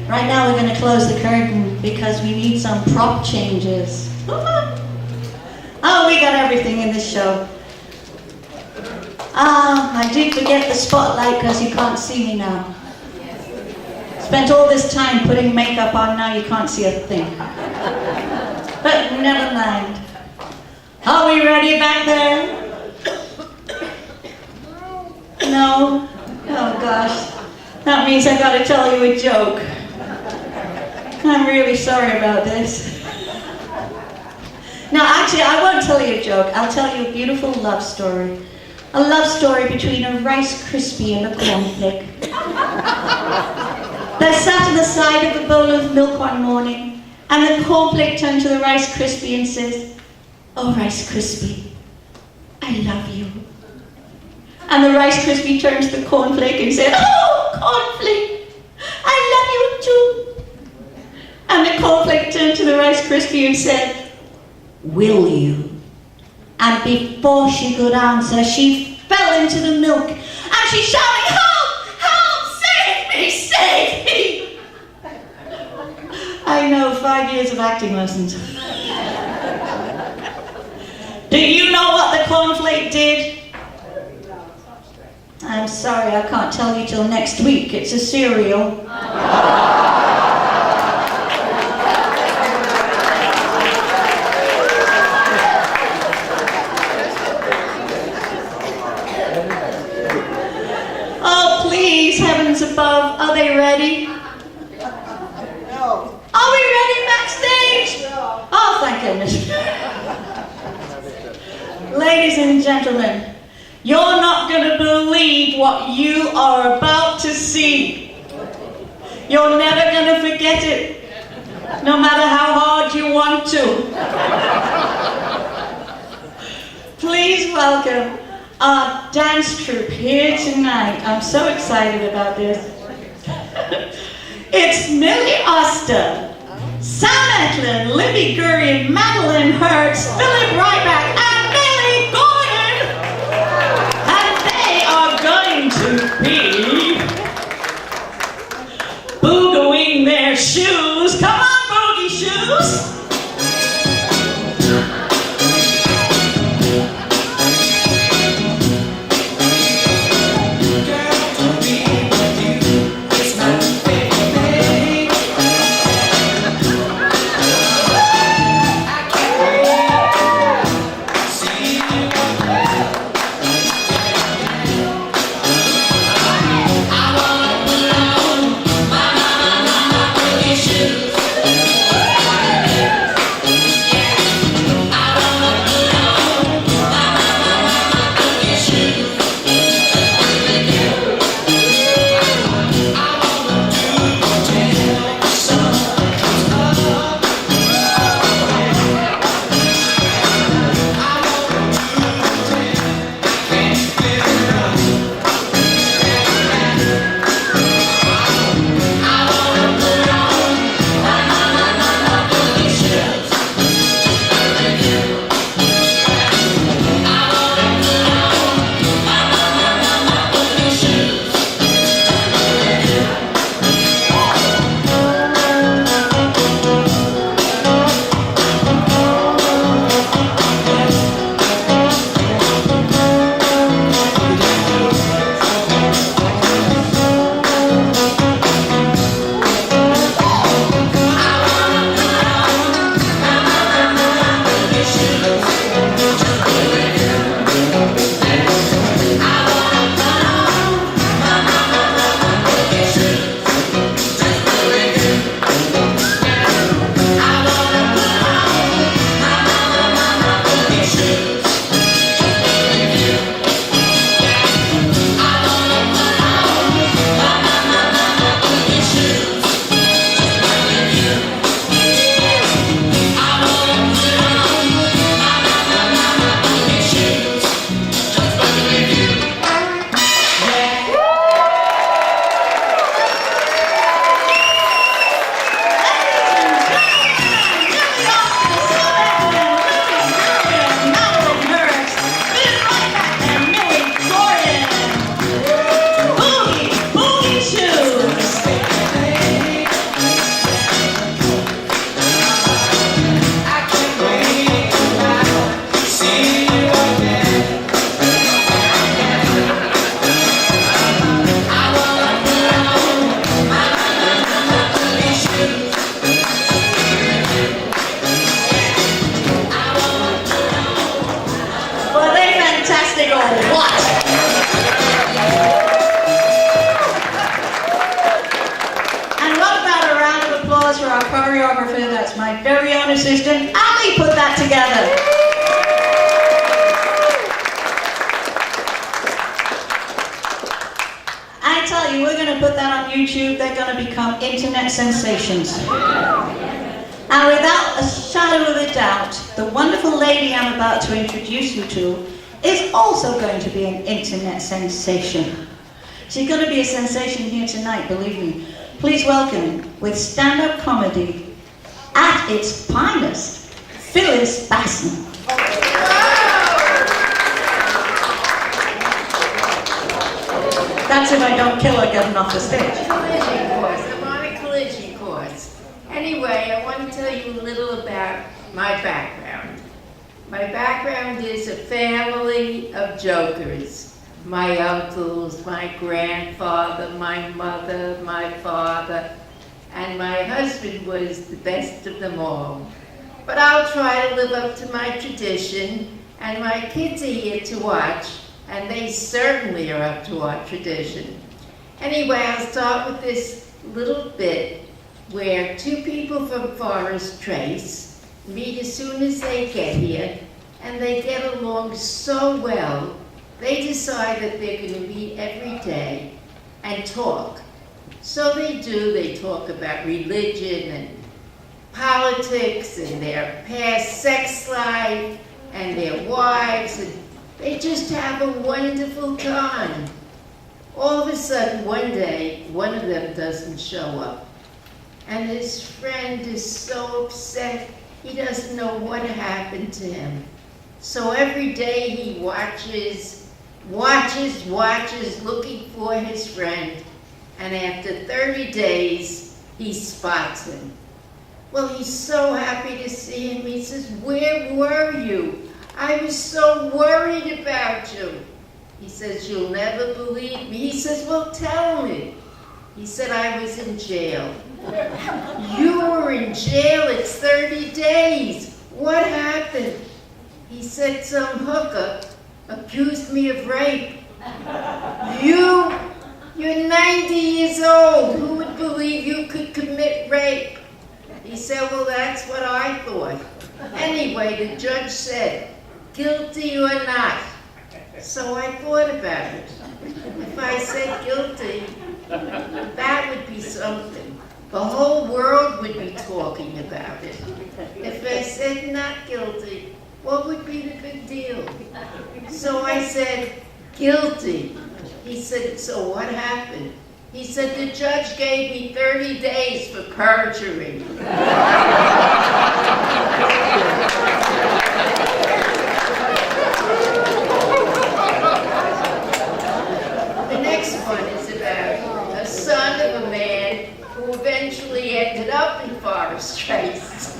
Right now we're going to close the curtain because we need some prop changes. Oh, we got everything in this show. I did forget the spotlight because you can't see me now. Spent all this time putting makeup on, now you can't see a thing. But never mind. Are we ready back there? No? Oh gosh. That means I gotta tell you a joke. I'm really sorry about this. No, actually, I won't tell you a joke. I'll tell you a beautiful love story. A love story between a Rice Krispie and a cornflake. They sat on the side of a bowl of milk one morning, and the cornflake turned to the Rice Krispie and says, "Oh, Rice Krispie, I love you." And the Rice Krispie turned to the cornflake and said, "Oh, cornflake, I love you too." And the cornflake turned to the Rice Krispie and said, "Will you?" And before she could answer, she fell into the milk, and she shouted, "Help! Help! Save me! Save me!" I know, 5 years of acting lessons. Do you know what the cornflake did? I'm sorry, I can't tell you till next week. It's a cereal. Oh, please, heavens above, are they ready? No. Are we ready backstage? No. Oh, thank goodness. Ladies and gentlemen, you're not going to believe what you are about to see. You're never going to forget it, no matter how hard you want to. Please welcome our dance troupe here tonight. I'm so excited about this. It's Millie Oster, Sam Etlin, Libby Gurian, Madeline Hertz, Philip Ryback, and Millie Gordon. And they are going to be boogieing their shoes. Come on, boogie shoes. choreographer, that's my very own assistant, Ali put that together. I tell you, we're going to put that on YouTube, they're going to become internet sensations. And without a shadow of a doubt, the wonderful lady I'm about to introduce you to is also going to be an internet sensation. She's going to be a sensation here tonight, believe me. Please welcome, with stand-up comedy at its finest, Phyllis Basson. That's if I don't kill her getting off the stage. Collision course. I'm on a collision course. Anyway, I want to tell you a little about my background. My background is a family of jokers. My uncles, my grandfather, my mother, my father, and my husband was the best of them all. But I'll try to live up to my tradition, and my kids are here to watch, and they certainly are up to our tradition. Anyway, I'll start with this little bit where two people from Forest Trace meet as soon as they get here, and they get along so well, they decide that they're going to meet every day and talk. So they do. They talk about religion and politics and their past sex life and their wives, and they just have a wonderful time. All of a sudden, one day, one of them doesn't show up. And his friend is so upset, he doesn't know what happened to him. So every day he watches, looking for his friend. And after 30 days, he spots him. Well, he's so happy to see him. He says, "Where were you? I was so worried about you." He says, "You'll never believe me." He says, "Well, tell me." He said, "I was in jail." "You were in jail? It's 30 days. What happened?" He said, "Some hooker accused me of rape." You're 90 years old. Who would believe you could commit rape?" He said, "Well, that's what I thought." Anyway, the judge said, "Guilty or not?" So I thought about it. If I said guilty, that would be something. The whole world would be talking about it. If I said not guilty, what would be the big deal? So I said, "Guilty." He said, "So what happened?" He said, "The judge gave me 30 days for perjury." The next one is about a son of a man who eventually ended up in Forest Trace.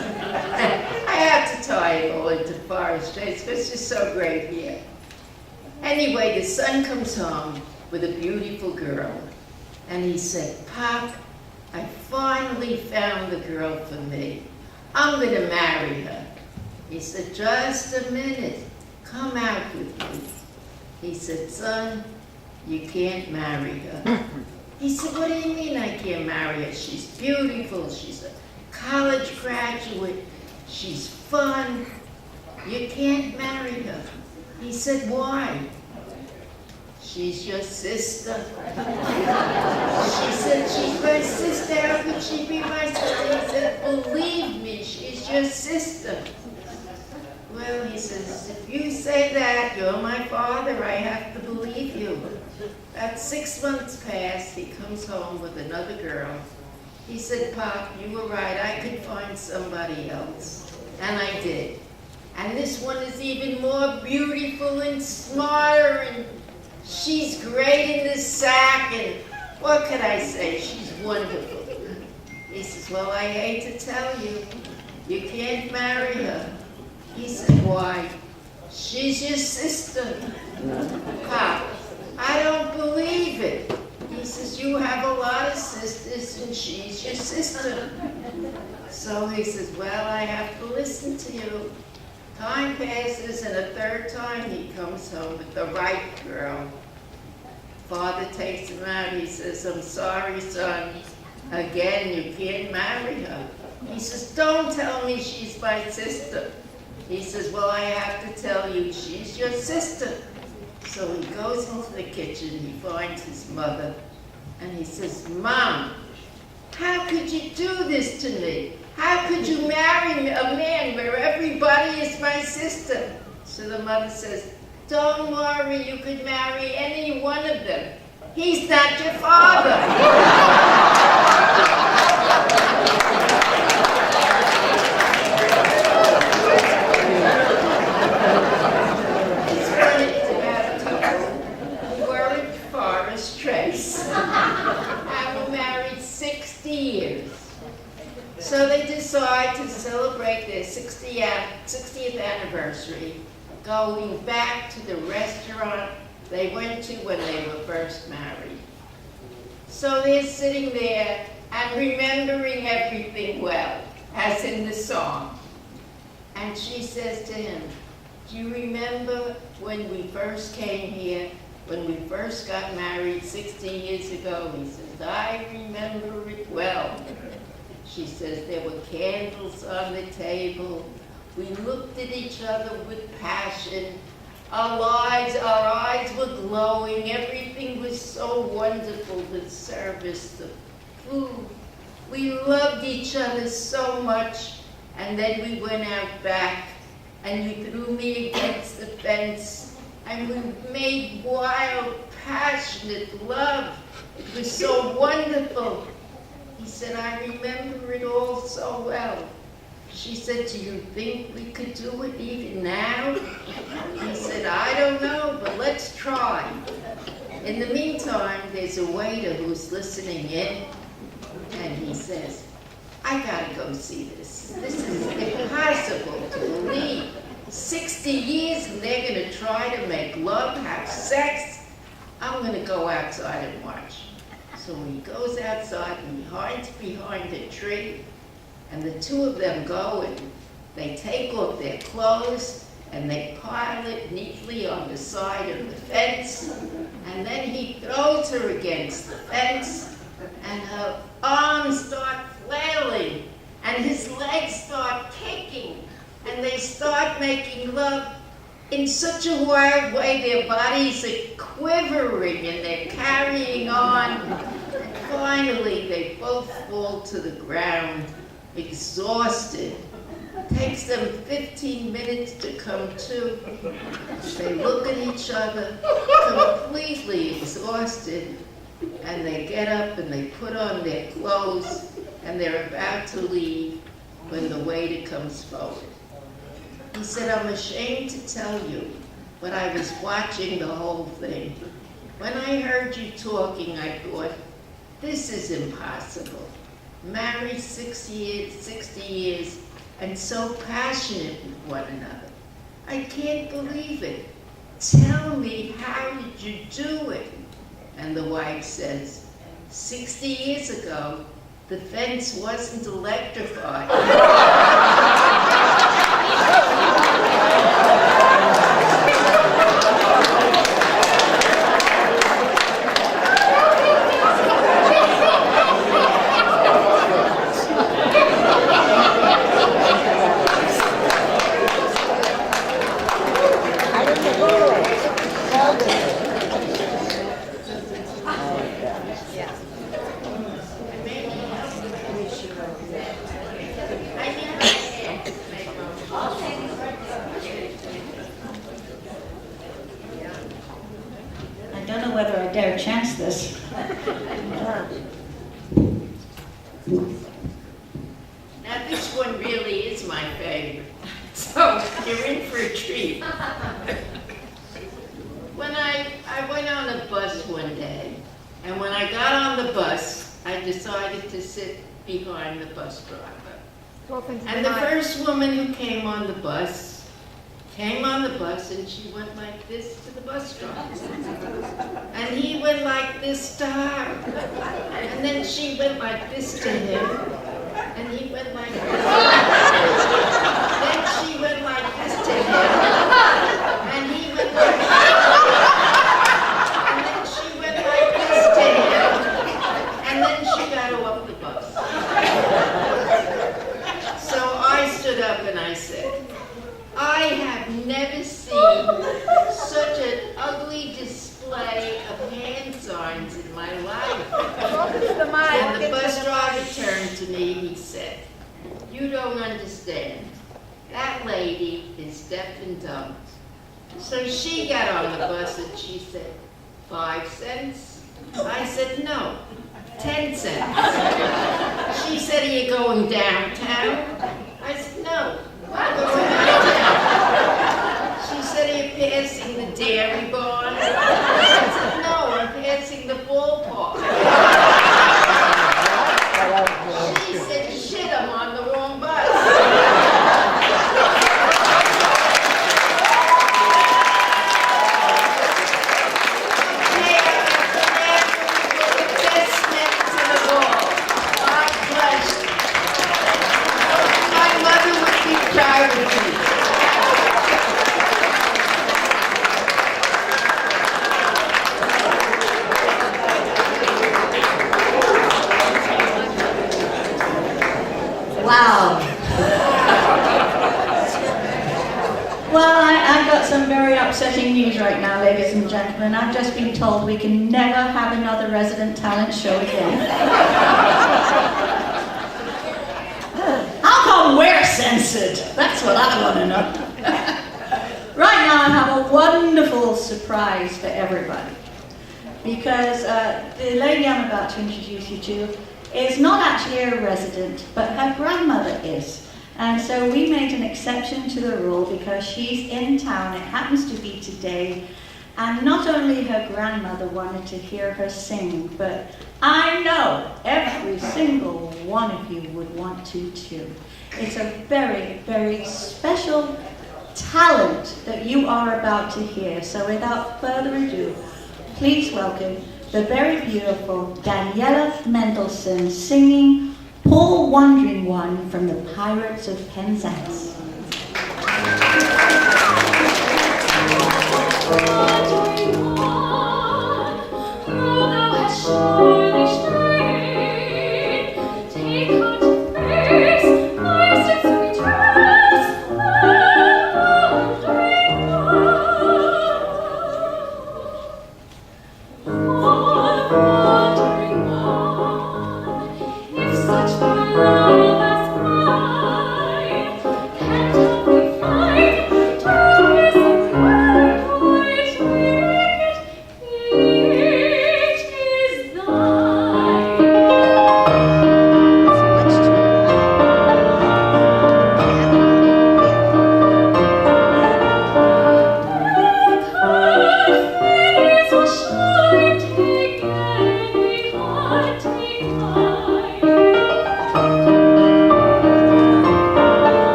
I have to tie it all into Forest Trace because it's so great here. Anyway, the son comes home with a beautiful girl. And he said, "Pop, I finally found the girl for me. I'm going to marry her." He said, "Just a minute. Come out with me." He said, "Son, you can't marry her." He said, "What do you mean I can't marry her? She's beautiful. She's a college graduate. She's fun. You can't marry her." He said, "Why?" "She's your sister." She said, "She's my sister. How could she be my sister?" He said, "Believe me, she's your sister." Well, he says, "If you say that, you're my father, I have to believe you." About 6 months passed, he comes home with another girl. He said, "Pop, you were right, I could find somebody else." And I did. And this one is even more beautiful and smarter, and she's great in the sack, and what could I say? She's wonderful. He says, "Well, I hate to tell you, you can't marry her." He said, "Why?" "She's your sister." "Pop, I don't believe it." He says, "You have a lot of sisters, and she's your sister." So he says, "Well, I have to listen to you." Time passes, and a third time he comes home with the right girl. Father takes him out. He says, "I'm sorry, son. Again, you can't marry her. He says, don't tell me she's my sister. He says, well, I have to tell you, she's your sister. So he goes into the kitchen, he finds his mother, and he says, Mom, how could you do this to me? How could you marry a man where everybody is my sister? So the mother says, don't worry, you could marry any one of them. He's not your father. So they decide to celebrate their 60th anniversary, going back to the restaurant they went to when they were first married. So they're sitting there and remembering everything well, as in the song. And she says to him, do you remember when we first came here, when we first got married 60 years ago? He says, I remember it well. She says, there were candles on the table. We looked at each other with passion. Our eyes were glowing. Everything was so wonderful, the service, the food. We loved each other so much. And then we went out back, and you threw me against the fence, and we made wild, passionate love. It was so wonderful. He said, I remember it all so well. She said, do you think we could do it even now? He said, I don't know, but let's try. In the meantime, there's a waiter who's listening in, and he says, I gotta go see this. This is impossible to believe. 60 years and they're gonna try to make love, have sex. I'm gonna go outside and watch. So he goes outside and he hides behind a tree, and the two of them go and they take off their clothes and they pile it neatly on the side of the fence, and then he throws her against the fence, and her arms start flailing, and his legs start kicking, and they start making love in such a wild way. Their bodies are quivering and they're carrying on. And finally, they both fall to the ground, exhausted. It takes them 15 minutes to come to. They look at each other, completely exhausted, and they get up and they put on their clothes, and they're about to leave when the waiter comes forward. He said, I'm ashamed to tell you, but I was watching the whole thing. When I heard you talking, I thought, this is impossible. Married 60 years, and so passionate with one another. I can't believe it. Tell me, how did you do it? And the wife says, 60 years ago, the fence wasn't electrified. Now this one really is my favorite, so you're in for a treat. When I went on a bus one day, and when I got on the bus, I decided to sit behind the bus driver. And the first woman who came on the bus, and she went like this to the bus driver. And he went like this to her. And then she went like this to him. And he went like this. Then she went like this to him. And he went like this. And then she went like this to him. And then she got off the bus. So I stood up and I said, I have never seen such an ugly display of hand signs in my life. When the bus driver turned to me, he said, you don't understand. That lady is deaf and dumb. So she got on the bus and she said, 5 cents? I said, no, 10 cents. She said, are you going downtown? I said, no, I'm going uptown. She said, are you passing the dairy barn? I said, no, I'm passing the ballpark. She said, shit, I'm on the wrong bus. Wow. Well, I've got some very upsetting news right now, ladies and gentlemen. I've just been told we can never have another resident talent show again. How come we're censored? That's what I want to know. Right now I have a wonderful surprise for everybody. Because the lady I'm about to introduce you to is not actually a resident, but her grandmother is. And so we made an exception to the rule because she's in town. It happens to be today. And not only her grandmother wanted to hear her sing, but I know every single one of you would want to too. It's a very, very special talent that you are about to hear. So without further ado, please welcome the very beautiful Daniela Mendelssohn singing Poor Wandering One from the Pirates of Penzance. Wandering one, who thou hast surely strayed, take heart to face thy sins redress, wandering wandering one, if such love as mine can't help me find, to his approach it is thine.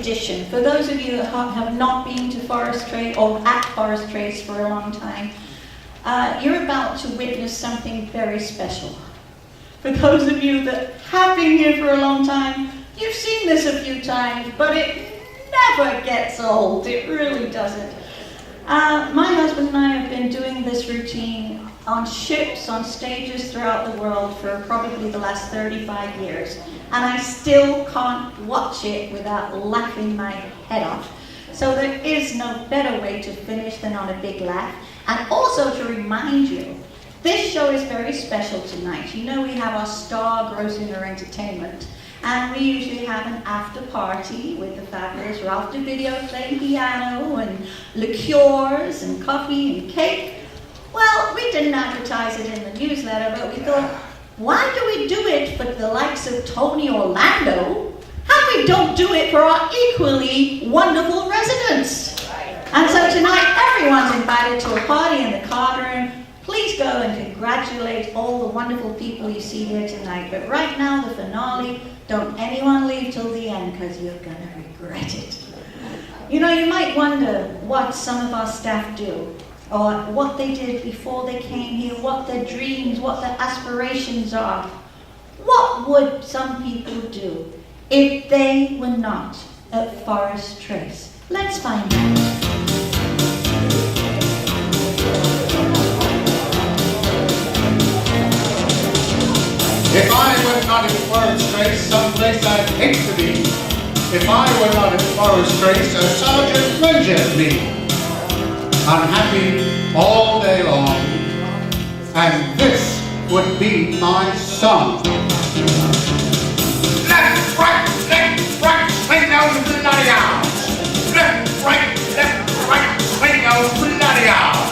tradition. For those of you that have not been to Forest Trace or at Forest Trace for a long time, you're about to witness something very special. For those of you that have been here for a long time, you've seen this a few times, but it never gets old. It really doesn't. My husband and I have been doing this routine on ships, on stages throughout the world for probably the last 35 years. And I still can't watch it without laughing my head off. So there is no better way to finish than on a big laugh. And also to remind you, this show is very special tonight. You know we have our star Grossinger Entertainment. And we usually have an after party with the fabulous Ralph DeVideo playing piano and liqueurs and coffee and cake. Well, we didn't advertise it in the newsletter, but we thought, why do we do it for the likes of Tony Orlando? How we don't do it for our equally wonderful residents? And so tonight, everyone's invited to a party in the card room. Please go and congratulate all the wonderful people you see here tonight. But right now, the finale, don't anyone leave till the end, because you're going to regret it. You know, you might wonder what some of our staff do, or what they did before they came here, what their dreams, what their aspirations are. What would some people do if they were not at Forest Trace? Let's find out. If I were not in Forest Trace, someplace I'd hate to be. If I were not in Forest Trace, a sergeant major'd me. Unhappy all day long, and this would be my song. Left, right, swing those bloody owls. Left, right, swing those bloody owls.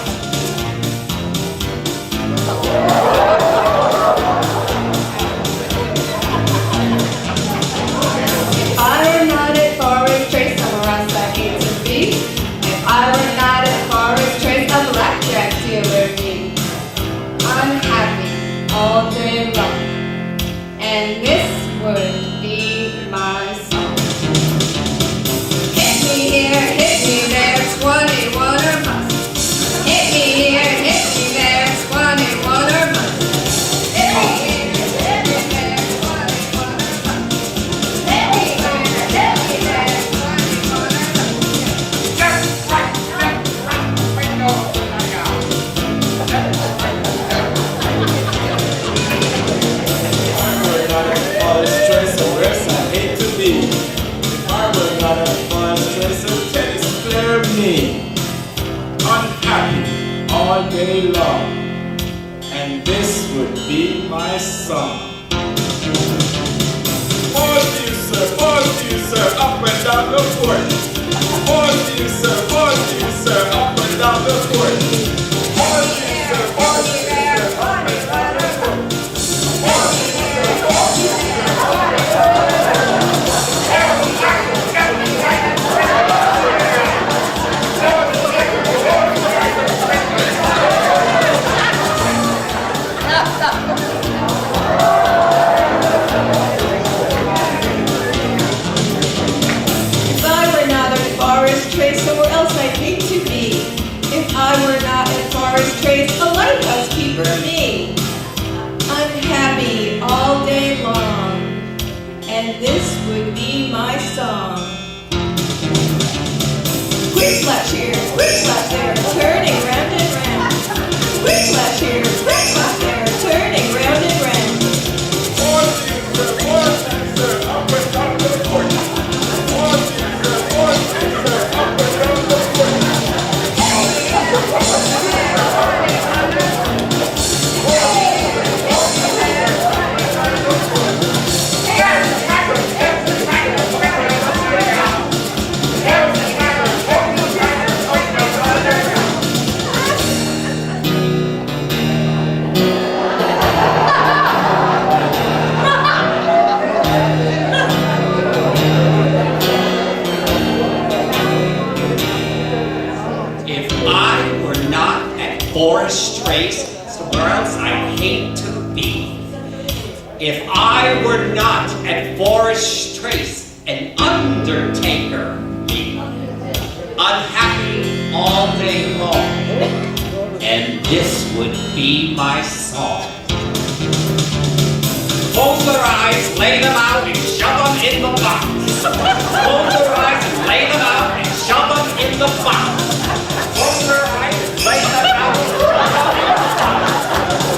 If I were not at Forest Trace, somewhere else I'd hate to be. If I were not at Forest Trace, a blackjack dealer me. Unhappy all day long, and this would be my song. Hit me here, hit me there, 21 or bust. Hit me here, hit me there, 21 or bust. Hit me here, hit me there, 21 or bust. Hit me here, hit me there, 21 or bust. Left, right, swing those bloody owls. Forest Trace, or else I hate to be. If I were not a Forest Trace, a tennis player me. Unhappy all day long, and this would be my song. Pause you, sir, up and down the court. Pause you, sir, up and down the court. Pause you, sir, up and down the court. Pause you, If I were not at Forest Trace, somewhere else I'd hate to be. If I were not at Forest Trace, a lighthouse keeper me. Unhappy all day long, and this would be my song. Quick flash here, quick flash there, turning round and round. Quick flash here, quick flash there, turning round and round. Up and down the court. Pause you, sir, up and down the court. If I were not at Forest Trace, somewhere else I'd hate to be. If I were not at Forest Trace, an undertaker me, unhappy all day long, and this would be my song. Close their eyes, lay them out, and shove them in the box. Close their eyes and lay them out, and shove them in the box. Close their eyes and lay them out, and shove them in the box.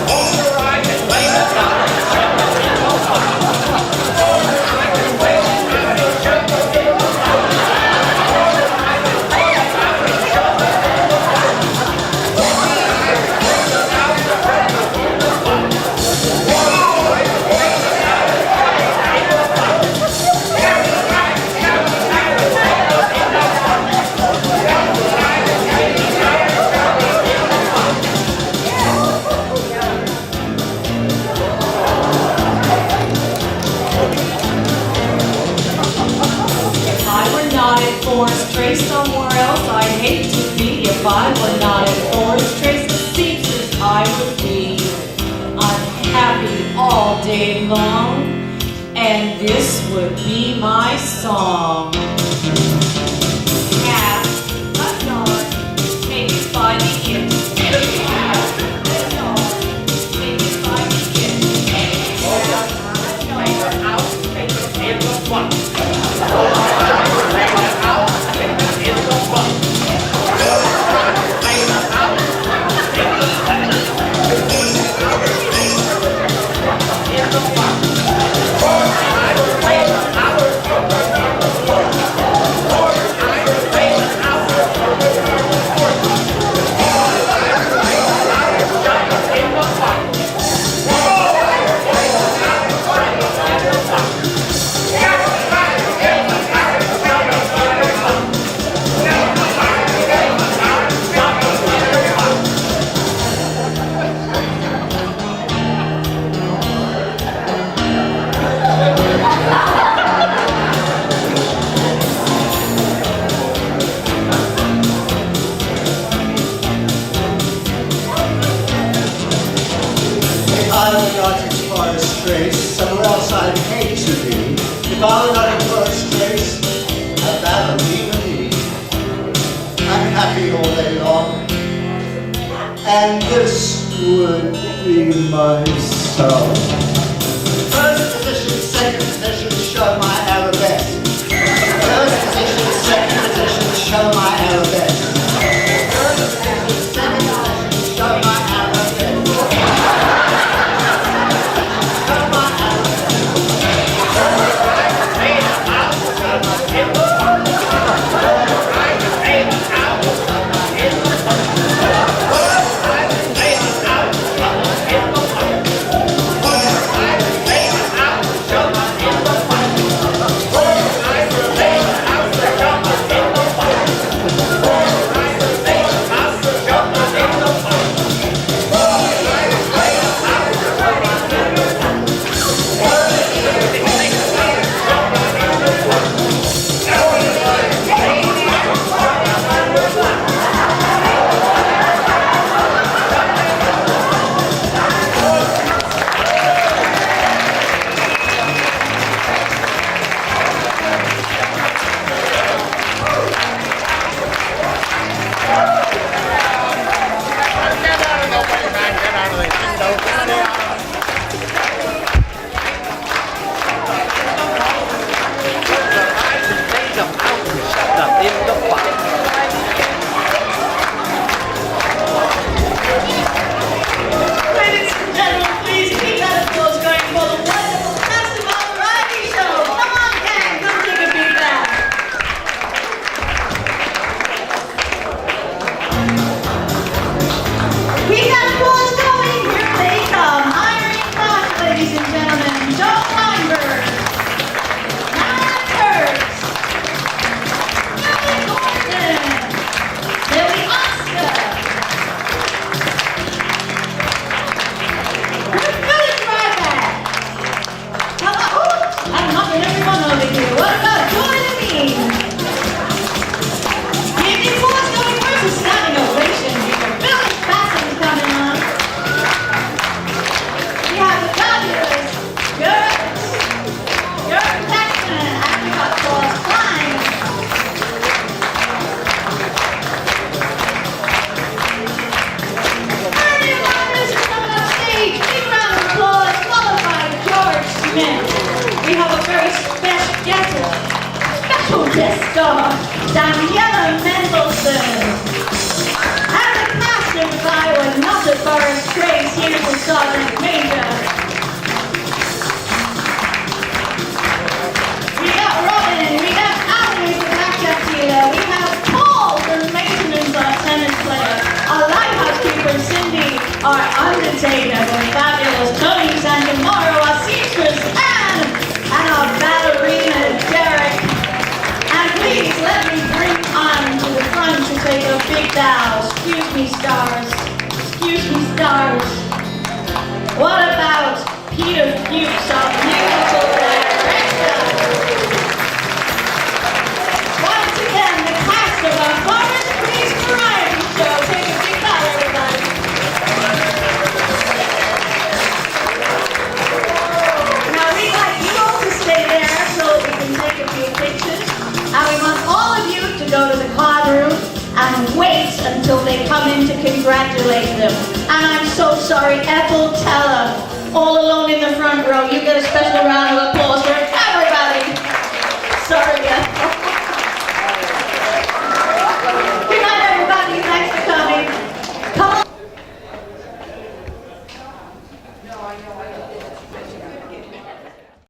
Close their eyes and lay them out, and shove them in the box. Close their eyes and lay them out, and shove them in the box. Close their eyes and lay them out, and shove them in the box. Close their eyes and lay them out, and shove them in the box. If I were not at Forest Trace somewhere else, I'd hate to be. If I were not at Forest Trace, the Caesars I would be. Unhappy all day long, and this would be my song. Half a yard, take it by the inch. Half a yard, take it by the inch. Half a yard, take it in the front. If I were not in Forest Trace, somewhere else I'd hate to be. If I were not in Forest Trace, that would be me. I'm happy all day long, and this would be my song. First position, second position, show my arabesque. First position, second position, show my arabesque. First position, second position, show my arabesque. in, we have a very special guest star, Daniela Mendelsohn. And the cast of If I Were Not a Forest Trace, here's the Sergeant Major. We got Robin, we got Alice, the blackjack dealer, we have Paul, the maintenance, our tennis player, our lighthouse keeper, Cindy, our undertaker, the fabulous Tony Santamaro, our seamstress, Anne, and our ballerina, Derek. And please let me bring on to the front to take a big bow. Excuse me, stars. Excuse me, stars. What about Peter Fuchs, our musical director? Once again, the cast of our Forest Breeze Variety Show. Take a big bow, everybody. Now we'd like you all to stay there so we can take a few pictures. And we want all of you to go to the card room and wait until they come in to congratulate them. And I'm so sorry, Ethel Teller, all alone in the front row. You get a special round of applause for everybody. Sorry, Ethel. Good night, everybody. Thanks for coming. Come on.